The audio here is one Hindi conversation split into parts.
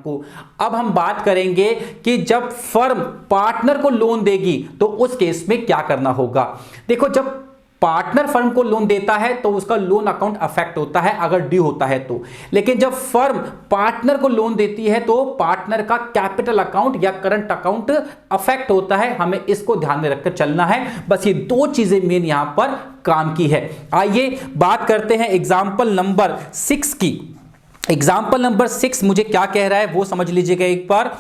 को। अब हम बात करेंगे कि जब फर्म पार्टनर को लोन देगी तो उस केस में क्या करना होगा। देखो, जब पार्टनर फर्म को लोन देता है तो उसका लोन अकाउंट अफेक्ट होता है अगर ड्यू होता है तो, लेकिन जब फर्म पार्टनर को लोन देती है तो पार्टनर का कैपिटल अकाउंट या करंट अकाउंट अफेक्ट होता है। हमें इसको ध्यान में रखकर चलना है। बस ये दो चीजें मेन यहां पर काम की है। आइए बात करते हैं एग्जाम्पल नंबर 6 की। एग्जाम्पल नंबर 6 मुझे क्या कह रहा है वो समझ लीजिएगा एक बार।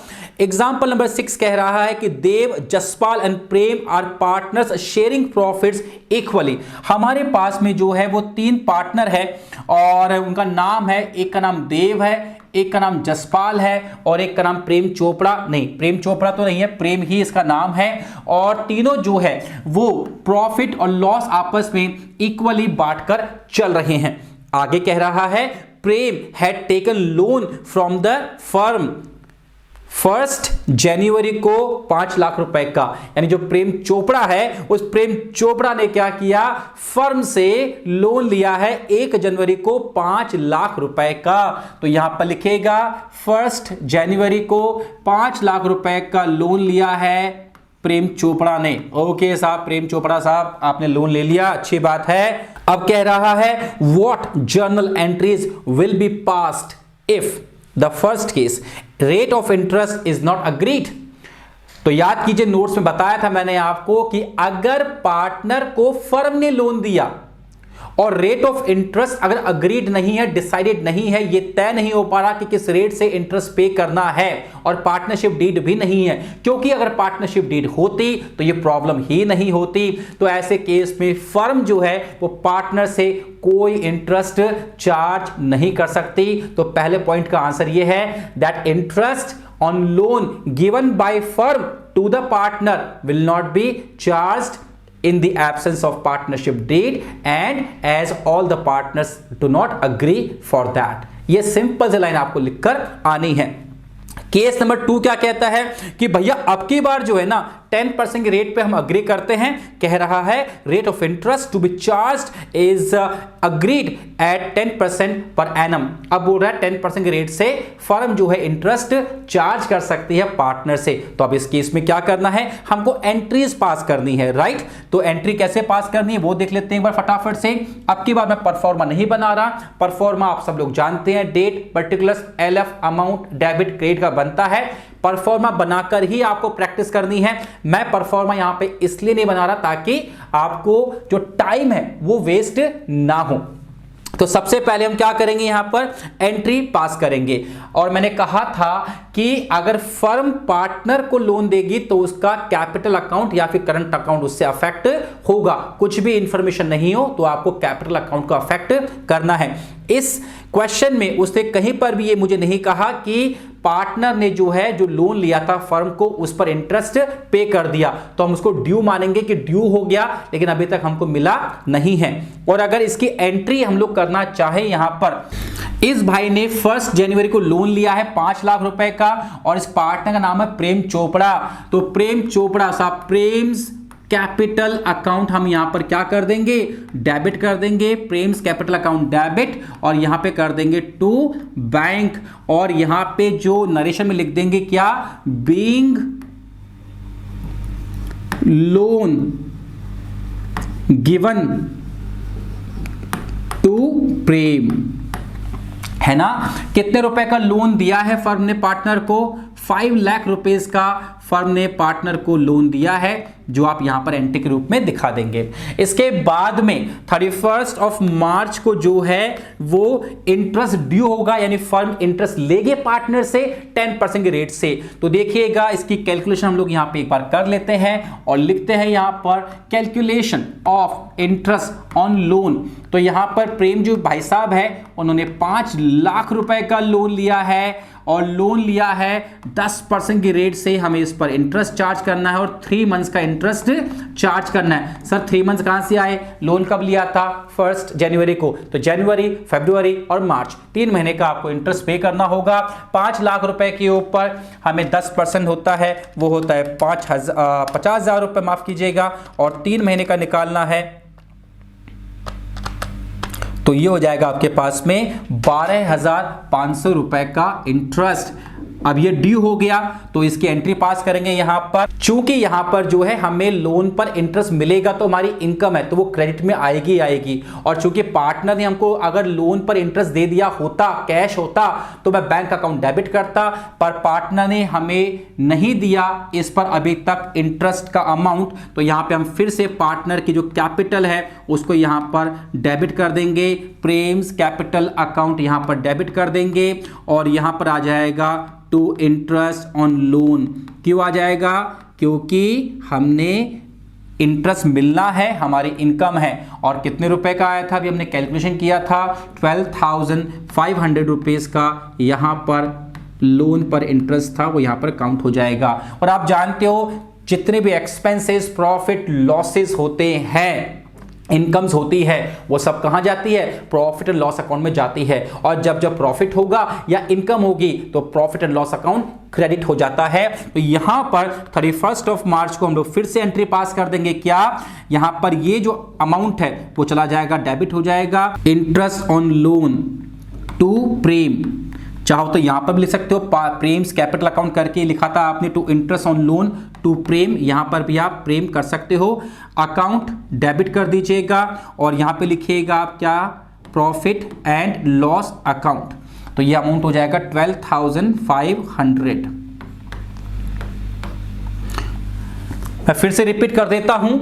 एग्जाम्पल नंबर 6 कह रहा है कि Dev, Jaspal and Prem are partners sharing profits equally. हमारे पास में जो है वो 3 पार्टनर है और उनका नाम है, एक का नाम देव है, एक का नाम जसपाल है और एक का नाम प्रेम चोपड़ा, नहीं प्रेम चोपड़ा तो नहीं है, प्रेम ही इसका नाम है। और तीनों जो है वो प्रॉफिट और लॉस आपस में इक्वली बांटकर चल रहे हैं। आगे कह रहा है Prem had taken loan from the firm 1 जनवरी को 5 लाख रुपए का, यानी जो प्रेम चोपड़ा है उस प्रेम चोपड़ा ने क्या किया, फर्म से लोन लिया है 1 जनवरी को 5 लाख रुपए का। तो यहां पर लिखेगा 1 जनवरी को 5 लाख रुपए का लोन लिया है प्रेम चोपड़ा ने। ओके साहब, प्रेम चोपड़ा साहब आपने लोन ले लिया, अच्छी बात है। अब कह रहा है what journal entries will be passed if the first case rate of interest is not agreed. तो याद कीजिए, नोट्स में बताया था मैंने आपको कि अगर पार्टनर को फर्म ने लोन दिया और रेट ऑफ इंटरेस्ट अगर अग्रीड नहीं है, डिसाइडेड नहीं है, ये तय नहीं हो पा रहा कि किस रेट से इंटरेस्ट पे करना है, और पार्टनरशिप डीड भी नहीं है, क्योंकि अगर पार्टनरशिप डीड होती तो ये प्रॉब्लम ही नहीं होती। तो ऐसे केस में फर्म जो है वो पार्टनर से कोई इंटरेस्ट चार्ज नहीं कर सकती। तो पहले पॉइंट का आंसर ये है that interest on loan given by firm to the partner will not be charged in the absence of partnership deed and as all the partners do not agree for that। ये सिंपल सी लाइन आपको लिखकर आनी है। केस नंबर 2 क्या कहता है कि भैया अब की बार जो है ना 10% के रेट पे हम अग्री करते हैं। कह रहा है rate of interest to be charged is agreed at 10% per annum. अब बोल रहा है 10% के रेट से फर्म जो है इंटरेस्ट चार्ज कर सकती है पार्टनर से। तो अब इस केस में क्या करना है, हमको एंट्रीज पास करनी है, राइट। तो एंट्री कैसे पास करनी है वो देख लेते हैं एक बार फटाफट से। अब की बार मैं परफॉर्मा नहीं बना रहा, परफॉर्मा आप सब लोग जानते हैं, date, particulars, LF, amount, debit, credit का बनता है। परफॉर्मा बनाकर ही आपको प्रैक्टिस करनी है। मैं परफॉर्मा यहां पे इसलिए नहीं बना रहा ताकि आपको जो टाइम है वो वेस्ट ना हो। तो सबसे पहले हम क्या करेंगे, यहां पर एंट्री पास करेंगे। और मैंने कहा था कि अगर फर्म पार्टनर को लोन देगी तो उसका कैपिटल अकाउंट या फिर करंट अकाउंट उससे अफेक्ट होगा। कुछ भी इंफॉर्मेशन नहीं हो तो आपको कैपिटल अकाउंट को अफेक्ट करना है। इस क्वेश्चन में उसने कहीं पर भी ये मुझे नहीं कहा कि पार्टनर ने जो है जो लोन लिया था फर्म को उस पर इंटरेस्ट पे कर दिया, तो हम उसको ड्यू मानेंगे कि ड्यू हो गया, लेकिन अभी तक हमको मिला नहीं है। और अगर इसकी एंट्री हम लोग करना चाहें, यहां पर इस भाई ने 1 जनवरी को लोन लिया है 5 लाख रुपए का और इस पार्टनर का नाम है प्रेम चोपड़ा। तो प्रेम चोपड़ा साहब प्रेम्स कैपिटल अकाउंट हम यहां पर क्या कर देंगे, डेबिट कर देंगे, प्रेम्स कैपिटल अकाउंट डेबिट, और यहां पे कर देंगे टू बैंक, और यहां पे जो नरेशन में लिख देंगे क्या, बीइंग लोन गिवन टू प्रेम, है ना। कितने रुपए का लोन दिया है फर्म ने पार्टनर को, 5 लाख रुपीस का फर्म ने पार्टनर को लोन दिया है, जो आप यहां पर एंट्री के रूप में दिखा देंगे। इसके बाद में 31 मार्च को जो है वो इंटरेस्ट ड्यू होगा, यानी फर्म इंटरेस्ट लेगे पार्टनर से 10% के रेट से। तो देखिएगा इसकी कैलकुलेशन हम लोग यहां पे एक बार कर लेते हैं और लिखते हैं यहां पर calculation of interest on loan. तो यहां पर प्रेम जो भाई साहब है उन्होंने 5 लाख रुपए का लोन लिया है और लोन लिया है 10% की रेट से, हमें इस पर इंटरेस्ट चार्ज करना है और 3 मंथ्स का इंटरेस्ट चार्ज करना है। सर 3 मंथ्स कहां से आए, लोन कब लिया था 1 जनवरी को, तो जनवरी, फरवरी और मार्च 3 महीने का आपको इंटरेस्ट पे करना होगा। 5 लाख रुपए के ऊपर हमें 10% होता है, वो होता है 50,000 रुपए, माफ कीजिएगा, और 3 महीने का निकालना है तो ये हो जाएगा आपके पास में 12,500 रुपए का इंटरेस्ट। अब ये ड्यू हो गया तो इसकी एंट्री पास करेंगे यहां पर। चूंकि यहां पर जो है हमें लोन पर इंटरेस्ट मिलेगा तो हमारी इनकम है तो वो क्रेडिट में आएगी आएगी। और चूंकि पार्टनर ने हमको अगर लोन पर इंटरेस्ट दे दिया होता, कैश होता, तो मैं बैंक अकाउंट डेबिट करता, पर पार्टनर ने हमें नहीं दिया इस पर अभी तक इंटरेस्ट का अमाउंट, तो यहां पे हम फिर से पार्टनर की जो कैपिटल है उसको यहां पर डेबिट कर देंगे। प्रेम्स कैपिटल अकाउंट यहां पर डेबिट कर देंगे और यहां पर आ जाएगा टू इंटरेस्ट ऑन लोन। क्यों आ जाएगा? क्योंकि हमने इंटरेस्ट मिलना है, हमारी इनकम है। और कितने रुपए का आया था? अभी हमने कैलकुलेशन किया था 12,500 रुपीज का यहां पर लोन पर इंटरेस्ट था, वो यहां पर काउंट हो जाएगा। और आप जानते हो जितने भी एक्सपेंसेस, प्रॉफिट, लॉसेस होते हैं, इनकम्स होती है, वो सब कहां जाती है? प्रॉफिट एंड लॉस अकाउंट में जाती है। और जब जब प्रॉफिट होगा या इनकम होगी तो profit and loss account credit हो जाता है। तो यहां पर 31 मार्च को हम लोग फिर से एंट्री पास कर देंगे। क्या? यहां पर ये जो अमाउंट है वो चला जाएगा, डेबिट हो जाएगा। इंटरेस्ट ऑन लोन टू प्रेम, चाहो तो यहां पर भी लिख सकते हो, प्रेम्स कैपिटल अकाउंट करके लिखा था आपने to interest on loan to Prem, यहां पर भी आप प्रेम कर सकते हो। अकाउंट डेबिट कर दीजिएगा और यहां पे लिखिएगा आप क्या? Profit and loss account. तो ये अमाउंट हो जाएगा 12,500। मैं फिर से रिपीट कर देता हूं,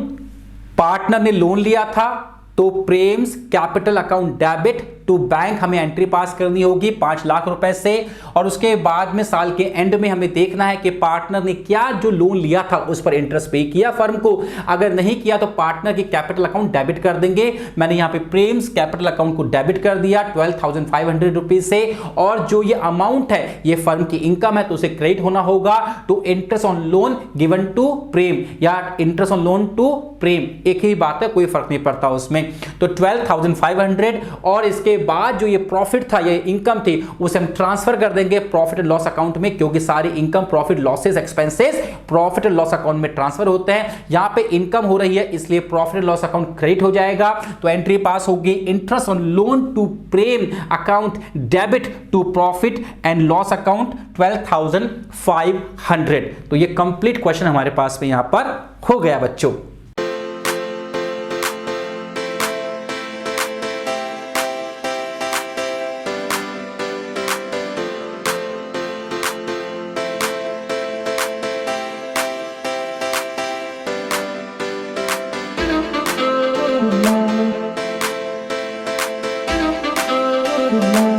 पार्टनर ने लोन लिया था तो Prem's capital account debit to bank हमें एंट्री पास करनी होगी 5 लाख रुपए से। और उसके बाद में साल के एंड में हमें देखना है कि पार्टनर ने क्या जो लोन लिया था उस पर इंटरेस्ट पे किया फर्म को। अगर नहीं किया तो पार्टनर की कैपिटल अकाउंट डेबिट कर देंगे। मैंने यहां पे प्रेम्स कैपिटल अकाउंट को डेबिट कर दिया 12,500 रुपीज से। और जो ये अमाउंट है ये फर्म की इनकम है तो उसे क्रेडिट होना होगा to interest on loan given to Prem या interest on loan to Prem, एक ही बात है, कोई फर्क नहीं पड़ता उसमें। तो 12,500 और इसके बाद जो ये प्रॉफिट था, ये इनकम थी, उसे हम ट्रांसफर कर देंगे प्रॉफिट एंड लॉस अकाउंट में, क्योंकि सारी income, profit, losses, expenses profit and loss account में ट्रांसफर होते हैं। यहां पे इनकम हो रही है इसलिए profit and loss account credit हो जाएगा। तो एंट्री पास होगी interest on loan to Prem account debit to profit and loss account 12,500। तो ये कंप्लीट क्वेश्चन हमारे पास में यहां पर हो गया बच्चों। Good night.